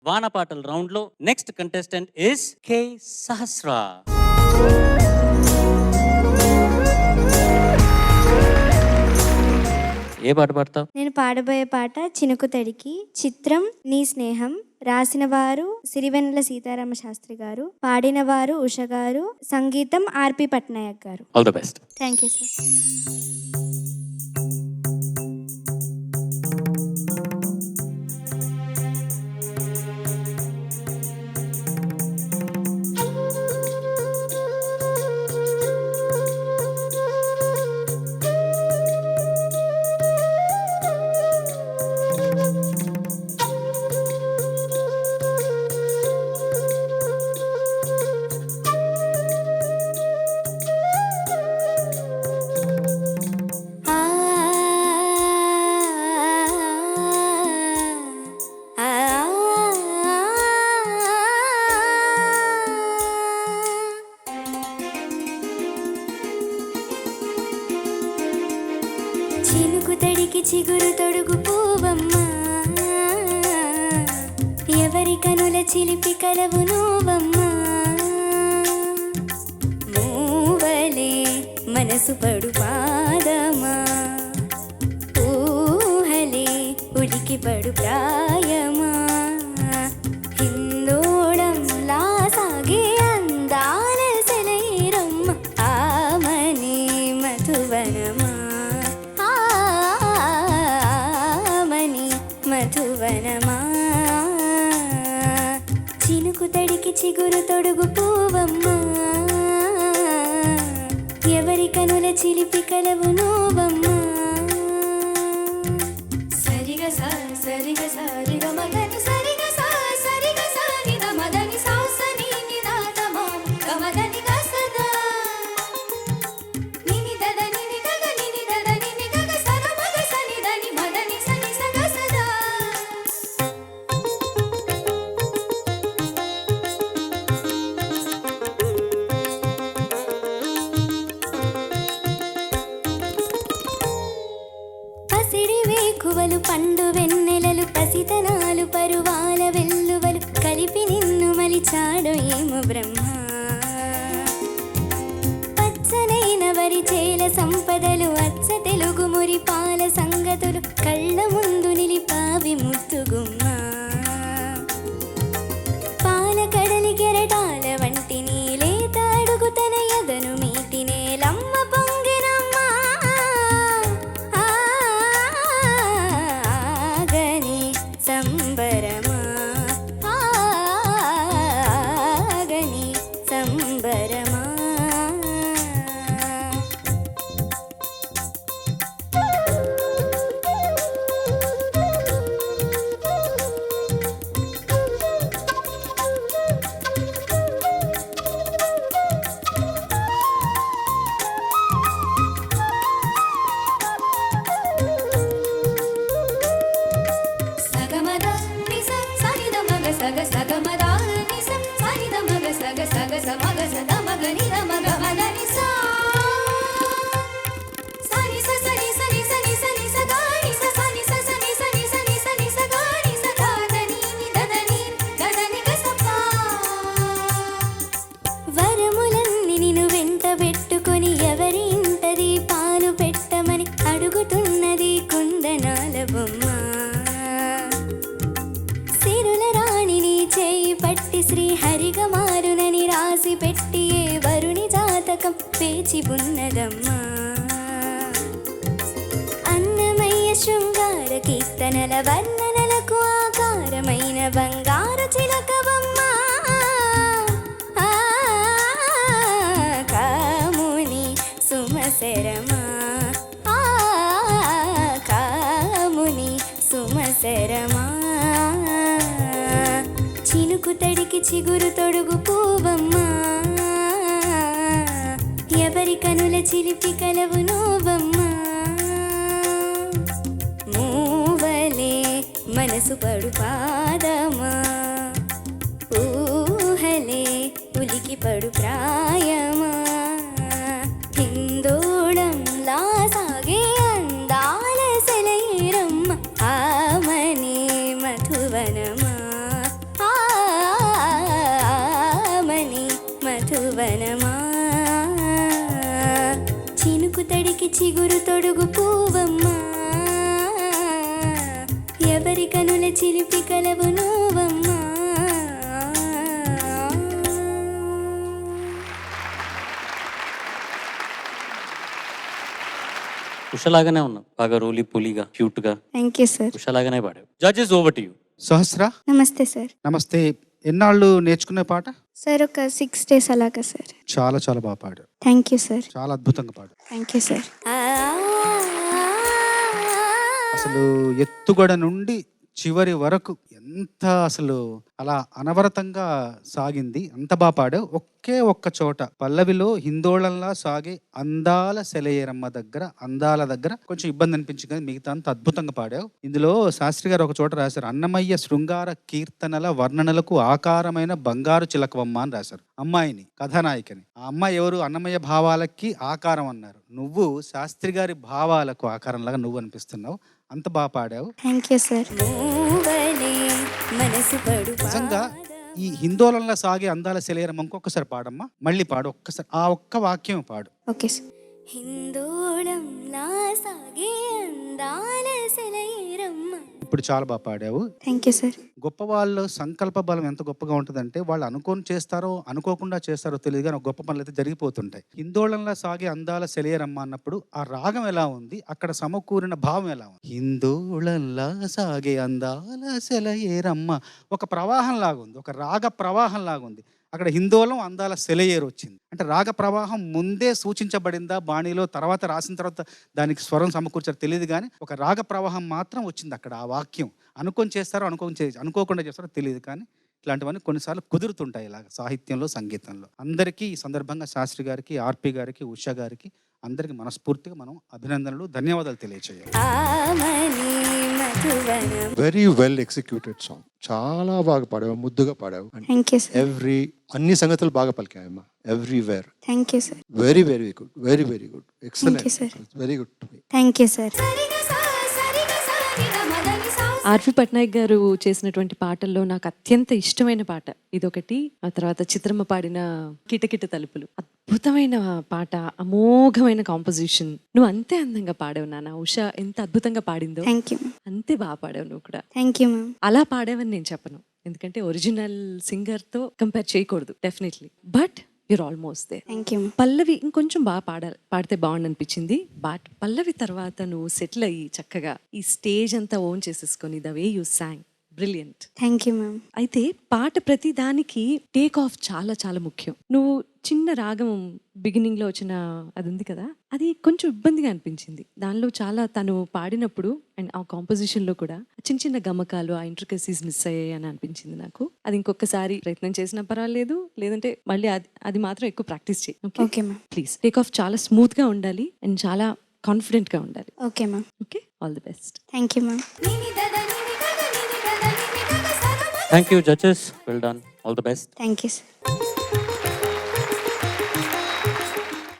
వానపాటల round లో next contestant is కే సహస్రా. ఏ పాట పాడతావు? నేను పాడబోయే పాట చినుకు తడికి, చిత్రం నీ స్నేహం. రాసిన వారు సిరివెన్నెల సీతారామ శాస్త్రి గారు, పాడిన వారు ఉష గారు, సంగీతం ఆర్పి పట్నాయక్ గారు. All the best. Thank you sir. చినుకు తడికి చిగురు తొడుగు పూవమ్మ, ఎవరి కనుల చిలిపి కలవు నువ్వమ్మ. మూవలే మనసు పడు పాదమా, ఊహలే ఉలికి పడు ప్రాయమా. హిందోళంలా సాగే అందాల సెలైరమ్మ, ఆమని మధువనమా, మధువనమా. చినుకు తడికి చిగురు తొడుగు పూవమ్మ, ఎవరి కనుల చిలిపి కలవు నువ్వమ్మ. సరిగ సా సరిగ సారిగ మదని సరిగ సా సరిగ సారిగ మదని సాసని నిదాతమా గమదని గసదా నిని దద నిని గగ నిని దద నిని గగ సగ మగ సని దని మదని సని సగ సదా. పసిడి వేకువలు పండు వెన్నెలలు పసితనాలు పరువాల వెల్లువలు కలిపి నిన్ను మలిచాడు ఏమో బ్రహ్మ. పచ్చనైన వరి చేల సంపదలు అచ్చ తెలుగు మురి పాల సంగతులు కళ్ళ ముందు నిలిపావి ముద్దుగుమ్మ. పాల కడలి కెరటాల వంటి నీలేత అడుగు తన ఎదను మీటి నేలమ్మ పొంగినమ్మ. ఆగని సంబరమా, ఆగని సంబరమా. సగమద నిస సనిద మగ సగ సగమద నిస సనిద మగ సగ సగ సమగ సద మగ నిద మగ మద నిస సని స సని సని సని సని స గాని స సని స సని సని సని సని స గాని స దాదని ని దదని దదని గసప. వరములన్నీ నిన్ను వెంట పెట్టుకొని ఎవరి ఇంట దీపాలు పెట్టమని అడుగుతున్నది కుందనాల బొమ్మ. సిరుల రాణిని చేయి పట్టి శ్రీహరిగా మారునని రాసి పెట్టి ఏ వరుని జాతకం పేచి ఉన్నదమ్మా. అన్నమయ్య శృంగార కీర్తనల వర్ణనలకు ఆకారమైన బంగారు చిలకవమ్మ. కాముని సుమశరమా, కాముని సుమశరమా. చినుకు తడికి చిగురు తొడుగు పూవమ్మ, ఎవరి కనుల చిలిపి కలవు నువ్వమ్మ. మూవలే మనసు పడు పాదమా, ఊహలే ఉలికి పడు ప్రాయమా. హిందోళంలా సాగే అందాల సెలైరమ్మ, ఆమని మధువనమా, మధువనమా చినుకు తడికి చిగురు తొడుగు పూవమ్మా ఎవరి కనుల చిలిపి కలవు నువ్వమ్మా. ఉషలాగానే ఉన్నావు, బాగా రోలీ పులిగా క్యూట్ గా. Thank you sir. ఉషలాగానే పాడావు. Judges over to you. Sahasra నమస్తే సార్. నమస్తే. ఎన్నాళ్ళు నేర్చుకునే పాట? సార్ ఒక 6 days అలాగా సార్. చాలా చాలా బాగా పాడు. Thank you sir. చాలా అద్భుతంగా పాడు. Thank you sir. అసలు ఎత్తుగడ నుండి చివరి వరకు ఎంత అసలు అలా అనవరతంగా సాగింది. అంత బాగా పాడావు. ఒకే ఒక్క చోట పల్లవిలో హిందోళంలా సాగే అందాల సెలయేరమ్మ దగ్గర అందాల దగ్గర కొంచెం ఇబ్బంది అనిపించింది, కానీ మిగతా అంత అద్భుతంగా పాడావు. ఇందులో శాస్త్రి గారు ఒక చోట రాశారు, అన్నమయ్య శృంగార కీర్తనల వర్ణనలకు ఆకారమైన బంగారు చిలకవమ్మ అని రాశారు. అమ్మాయిని, కథానాయికని. ఆ అమ్మాయి ఎవరు? అన్నమయ్య భావాలకి ఆకారం అన్నారు. నువ్వు శాస్త్రి గారి భావాలకు ఆకారంలాగా నువ్వు అనిపిస్తున్నావు. అంత బాగా పాడావు. Thank you sir. నిజంగా ఈ హిందోళంలో సాగే అందాల సెలయేరమ్మ ఇంకొకసారి పాడమ్మా. మళ్ళీ పాడు ఒక్కసారి, ఆ ఒక్క వాక్యం పాడు. Okay sir. హిందోళంలా సాగే అందాల సెలయేరమ్మ. ఇప్పుడు చాలా బాగా పాడావు. Thank you sir. గొప్ప వాళ్ళు సంకల్ప బలం ఎంత గొప్పగా ఉంటుందంటే వాళ్ళు అనుకోని చేస్తారో అనుకోకుండా చేస్తారో తెలియదు, కానీ గొప్ప పనులు అయితే జరిగిపోతుంటాయి. హిందోళంలా సాగే అందాల సెలయేరమ్మ అన్నప్పుడు ఆ రాగం ఎలా ఉంది, అక్కడ సమకూరిన భావం ఎలా ఉంది? హిందోళంలా సాగే అందాల సెలయేరమ్మ ఒక ప్రవాహం లాగా ఉంది, ఒక రాగ ప్రవాహం లాగా ఉంది. అక్కడ హిందోళం అందాల సెలయేరు వచ్చింది అంటే రాగ ప్రవాహం ముందే సూచించబడిందా బాణీలో, తర్వాత రాసిన తర్వాత దానికి స్వరం సమకూర్చారు తెలియదు, కానీ ఒక రాగ ప్రవాహం మాత్రం వచ్చింది అక్కడ. ఆ వాక్యం అనుకొని చేస్తారో అనుకోకుండా చేస్తారో తెలియదు, కానీ ఇట్లాంటివన్నీ కొన్నిసార్లు కుదురుతుంటాయి ఇలాగ సాహిత్యంలో, సంగీతంలో. అందరికీ ఈ సందర్భంగా శాస్త్రి గారికి, ఆర్పి గారికి, ఉష గారికి అందరికీ మనస్ఫూర్తిగా మనం అభినందనలు, ధన్యవాదాలు తెలియచేయాలి. Very well executed song. చాలా బాగా పాడావు, ముద్దుగా పాడావు. Thank you sir. అన్ని సంగతులు బాగా పలికాయమ్మా. Everywhere. Thank you sir. Very very good, very very good, excellent, very good to మీ. Thank you sir. RP Patnaik గారు చేసినటువంటి పాటల్లో నాకు అత్యంత ఇష్టమైన పాట ఇదొకటి. ఆ తర్వాత చిత్రమ్మ పాడిన కిటకిట తలుపులు, అద్భుతమైన పాట, అమోఘమైన కాంపోజిషన్. నువ్వు అంతే అందంగా పాడావు నాన్న. ఉష ఎంత అద్భుతంగా పాడిందో థ్యాంక్ యూ. అంతే బాగా పాడావు నువ్వు కూడా. Thank you ma'am. అలా పాడావని నేను చెప్పను, ఎందుకంటే ఒరిజినల్ సింగర్ తో కంపేర్ చేయకూడదు definitely, but you're almost there. Thank you. Pallavi ఇంకొంచెం బాగా పాడితే బాగుంది అనిపించింది, బట్ పల్లవి తర్వాత నువ్వు సెటిల్ అయ్యి చక్కగా ఈ స్టేజ్ అంతా ఓన్ చేసేసుకొని the way you song brilliant. Thank you ma'am. అయితే పాట ప్రతి దానికి టేక్ ఆఫ్ చాలా చాలా ముఖ్యం. నువ్వు చిన్న రాగం బిగినింగ్ లో వచ్చిన అది ఉంది కదా, అది కొంచెం ఇబ్బందిగా అనిపించింది. దానిలో చాలా తను పాడినప్పుడు అండ్ ఆ కాంపోజిషన్ లో కూడా చిన్న చిన్న గమకాలు, ఆ ఇంట్రికసీస్ మిస్ అయ్యాయి అని అనిపించింది నాకు. అది ఇంకొకసారి ప్రయత్నం చేసినా పర్వాలేదు, లేదంటే మళ్ళీ అది మాత్రం ఎక్కువ ప్రాక్టీస్ చేయి. Okay ma'am. Please take off చాలా స్మూత్ గా ఉండాలి అండ్ చాలా కాన్ఫిడెంట్ గా ఉండాలి. Okay ma'am. Okay, all the best. Thank you ma'am. Thank you, judges. Well done. All the best. Thank you sir.